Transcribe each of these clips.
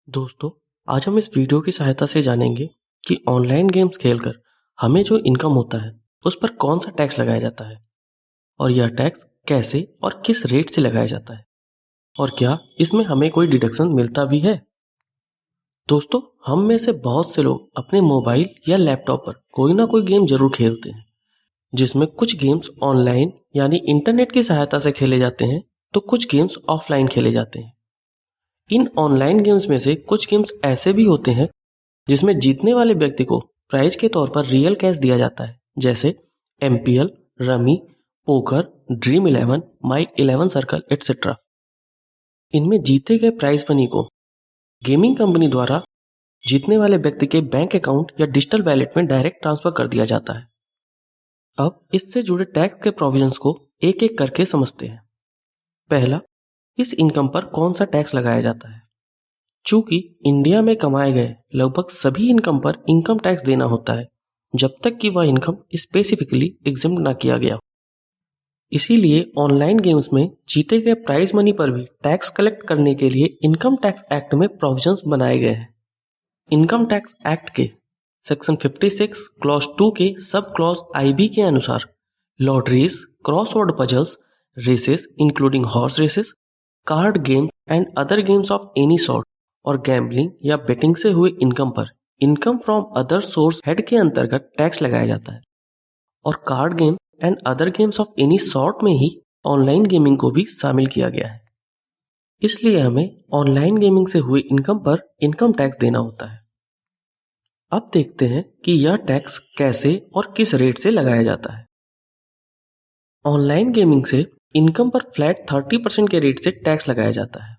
दोस्तों, आज हम इस वीडियो की सहायता से जानेंगे कि ऑनलाइन गेम्स खेलकर हमें जो इनकम होता है उस पर कौन सा टैक्स लगाया जाता है और यह टैक्स कैसे और किस रेट से लगाया जाता है और क्या इसमें हमें कोई डिडक्शन मिलता भी है। दोस्तों, हम में से बहुत से लोग अपने मोबाइल या लैपटॉप पर कोई ना कोई गेम जरूर खेलते हैं, जिसमें कुछ गेम्स ऑनलाइन यानी इंटरनेट की सहायता से खेले जाते हैं तो कुछ गेम्स ऑफलाइन खेले जाते हैं। इन ऑनलाइन गेम्स में से कुछ गेम्स ऐसे भी होते हैं जिसमें जीतने वाले व्यक्ति को प्राइज के तौर पर रियल कैश दिया जाता है, जैसे एमपीएल, रमी, पोकर, ड्रीम 11, माई 11 सर्कल एटसेट्रा। इनमें जीते गए प्राइज मनी को गेमिंग कंपनी द्वारा जीतने वाले व्यक्ति के बैंक अकाउंट या डिजिटल वैलेट में डायरेक्ट ट्रांसफर कर दिया जाता है। अब इससे जुड़े टैक्स के प्रोविजंस को एक एक करके समझते हैं। पहला, इस इनकम पर कौन सा टैक्स लगाया जाता है। चूंकि इंडिया में कमाए गए लगभग सभी इनकम पर इनकम टैक्स देना होता है जब तक कि वह इनकम स्पेसिफिकली एग्जम्प्ट ना किया गया हो। इसीलिए ऑनलाइन गेम्स में जीते गए प्राइज मनी पर भी टैक्स कलेक्ट करने के लिए इनकम टैक्स एक्ट में प्रोविजंस बनाए गए हैं। इनकम टैक्स एक्ट के सेक्शन 56 क्लॉज 2 के सब क्लॉज आईबी के अनुसार lotteries, crossword puzzles, races including horse races, card game and other games of any sort और गैम्बलिंग या बेटिंग से हुए इनकम पर income from other source head के अंतर्गत टैक्स लगाया जाता है। और card game and other games of any sort में ही ऑनलाइन गेमिंग को भी शामिल किया गया है। इसलिए हमें ऑनलाइन गेमिंग से हुए इनकम पर इनकम टैक्स देना होता है। अब देखते हैं कि यह टैक्स कैसे और किस रेट से लगाया जाता है। ऑनलाइन गेमिंग से इनकम पर फ्लैट 30% के रेट से टैक्स लगाया जाता है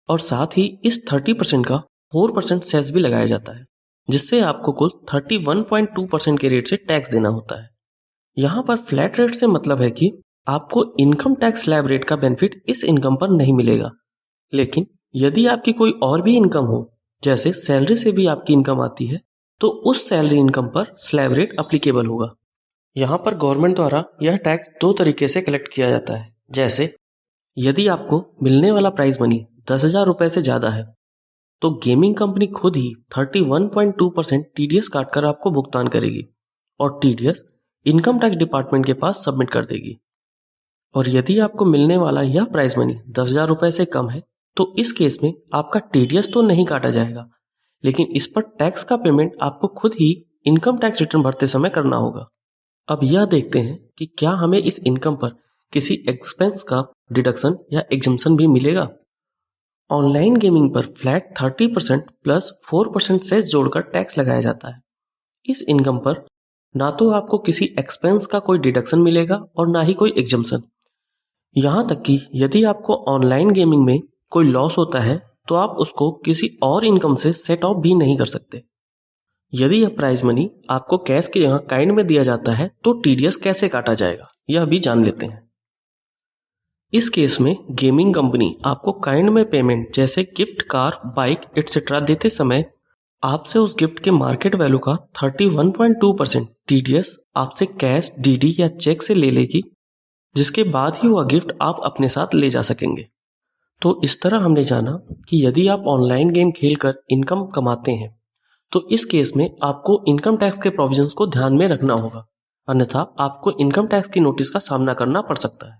और साथ ही इस 30% का 4% सेस भी लगाया जाता है, जिससे आपको कुल 31.2% के रेट से टैक्स देना होता है। यहाँ पर फ्लैट रेट से मतलब है कि आपको इनकम टैक्स स्लैब रेट का बेनिफिट इस इनकम पर नहीं मिलेगा। लेकिन यदि आपकी कोई और भी इनकम हो, जैसे सैलरी से भी आपकी इनकम आती है, तो उस सैलरी इनकम पर स्लैब रेट अप्लीकेबल होगा। यहाँ पर गवर्नमेंट द्वारा यह टैक्स दो तरीके से कलेक्ट किया जाता है। जैसे यदि आपको मिलने वाला प्राइज मनी 10,000 रुपए से ज्यादा है तो गेमिंग कंपनी खुद ही 31.2% टीडीएस काटकर आपको भुगतान करेगी और टीडीएस इनकम टैक्स डिपार्टमेंट के पास सबमिट कर देगी। और यदि आपको मिलने वाला यह प्राइज मनी 10,000 रुपए से कम है तो इस केस में आपका टीडीएस तो नहीं काटा जाएगा, लेकिन इस पर टैक्स का पेमेंट आपको खुद ही इनकम टैक्स रिटर्न भरते समय करना होगा। अब यह देखते हैं कि क्या हमें इस इनकम पर किसी एक्सपेंस का डिडक्शन या एग्जम्पशन भी मिलेगा। ऑनलाइन गेमिंग पर फ्लैट 30% प्लस 4% सेस जोड़कर टैक्स लगाया जाता है। इस इनकम पर ना तो आपको किसी एक्सपेंस का कोई डिडक्शन मिलेगा और ना ही कोई एग्जम्पशन। यहाँ तक कि यदि आपको ऑनलाइन गेमिंग में कोई लॉस होता है तो आप उसको किसी और इनकम से सेट ऑफ भी नहीं कर सकते। यदि यह प्राइज मनी आपको कैश के यहाँ काइंड में दिया जाता है तो टीडीएस कैसे काटा जाएगा यह भी जान लेते हैं। इस केस में गेमिंग कंपनी आपको काइंड में पेमेंट जैसे गिफ्ट, कार, बाइक एटसेट्रा देते समय आपसे उस गिफ्ट के मार्केट वैल्यू का 31.2% टीडीएस आपसे कैश, डीडी या चेक से ले लेगी, जिसके बाद ही वह गिफ्ट आप अपने साथ ले जा सकेंगे। तो इस तरह हमने जाना कि यदि आप ऑनलाइन गेम खेलकर इनकम कमाते हैं तो इस केस में आपको इनकम टैक्स के प्रोविजंस को ध्यान में रखना होगा, अन्यथा आपको इनकम टैक्स की नोटिस का सामना करना पड़ सकता है।